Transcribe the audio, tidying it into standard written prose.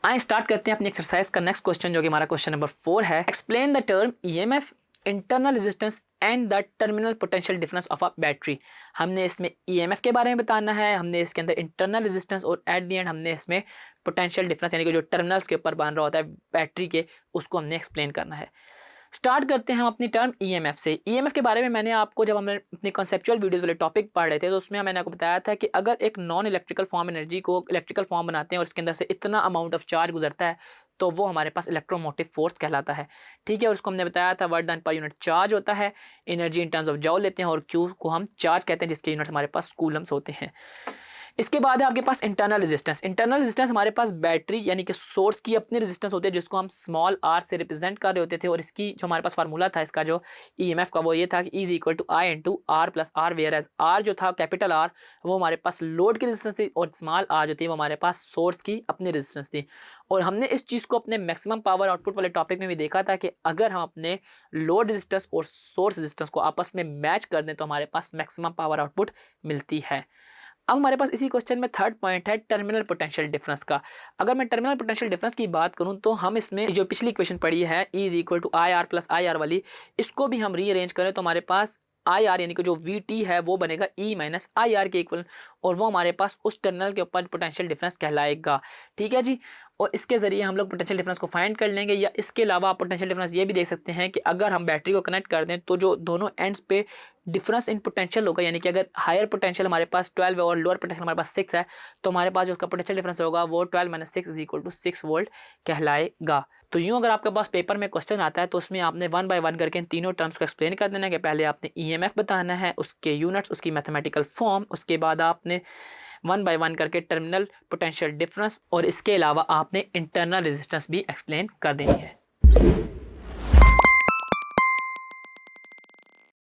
आइए स्टार्ट करते हैं अपनी एक्सरसाइज का नेक्स्ट क्वेश्चन, जो कि हमारा क्वेश्चन नंबर 4 है। Explain the term EMF, internal resistance and the terminal potential difference of a battery. हमने इसमें ईएमएफ के बारे में बताना है, हमने इसके अंदर इंटरनल रेजिस्टेंस और एट द एंड हमने इसमें पोटेंशियल डिफरेंस यानी कि जो टर्मिनल्स के ऊपर बन रहा होता है बैटरी के, उसको हमने एक्सप्लेन करना है। स्टार्ट करते हैं हम अपनी टर्म ईएमएफ से। ईएमएफ के बारे में मैंने आपको जब हमने अपनी कॉन्सेप्चुअल वीडियोस वाले टॉपिक पढ़ रहे थे तो उसमें मैंने आपको बताया था कि अगर एक नॉन इलेक्ट्रिकल फॉर्म एनर्जी को इलेक्ट्रिकल फॉर्म बनाते हैं और इसके अंदर से इतना अमाउंट ऑफ चार्ज गुजरता है तो वो हमारे पास इलेक्ट्रोमोटिव फोर्स कहलाता है। ठीक है, और उसको हमने बताया था work done per unit charge होता है, एनर्जी इन टर्म्स ऑफ जॉल लेते हैं और क्यू को हम चार्ज कहते हैं जिसके यूनिट्स हमारे पास कूलम्स होते हैं। इसके बाद है आपके पास इंटरनल रेजिस्टेंस। इंटरनल रेजिस्टेंस हमारे पास बैटरी यानी कि सोर्स की अपनी रेजिस्टेंस होती है जिसको हम स्मॉल आर से रिप्रेजेंट कर रहे होते थे, और इसकी जो हमारे पास फार्मूला था इसका जो ईएमएफ का वो ये था कि is equal to I into R plus R, where as R जो था कैपिटल आर वो हमारे पास लोड की रेजिस्टेंस थी और स्मॉल आर जो थी वो हमारे पास सोर्स की अपनी रेजिस्टेंस थी। और हमने इस चीज़ को अपने मैक्सिमम पावर आउटपुट वाले टॉपिक में भी देखा था कि अगर हम अपने लोड रेजिस्टेंस और सोर्स रेजिस्टेंस को आपस में मैच कर दें तो हमारे पास मैक्सिमम पावर आउटपुट मिलती है। अब हमारे पास इसी क्वेश्चन में थर्ड पॉइंट है टर्मिनल पोटेंशियल डिफरेंस का। अगर मैं टर्मिनल पोटेंशियल डिफरेंस की बात करूं तो हम इसमें जो पिछली इक्वेशन पढ़ी है E is equal to I R plus I R वाली, इसको भी हम रीअरेंज करें तो हमारे पास आई आर यानी कि जो वी टी है वो बनेगा ई माइनस आई आर के इक्वल, और वो हमारे पास उस टर्मिनल के ऊपर पोटेंशियल डिफरेंस कहलाएगा। ठीक है जी, और इसके ज़रिए हम लोग पोटेंशियल डिफरेंस को फाइंड कर लेंगे। या इसके अलावा आप पोटेंशियल डिफरेंस ये भी देख सकते हैं कि अगर हम बैटरी को कनेक्ट कर दें तो जो दोनों एंड्स पे डिफरेंस इन पोटेंशियल होगा, यानी कि अगर हायर पोटेंशियल हमारे पास 12 है और लोअर पोटेंशियल हमारे पास 6 है तो हमारे पास जो उसका पोटेंशियल डिफरेंस होगा वो 12 minus 6 is equal to 6 volt कहलाएगा। तो यूँ अगर आपके पास पेपर में क्वेश्चन आता है तो उसमें आपने 1 बाय 1 करके इन तीनों टर्म्स को एक्सप्लेन कर देना है कि पहले आपने ईएमएफ बताना है, उसके यूनिट्स, उसकी मैथमेटिकल फॉर्म, उसके बाद आपने 1 बाय 1 करके टर्मिनल पोटेंशियल डिफरेंस और इसके अलावा आपने इंटरनल रेजिस्टेंस भी एक्सप्लेन कर देनी है।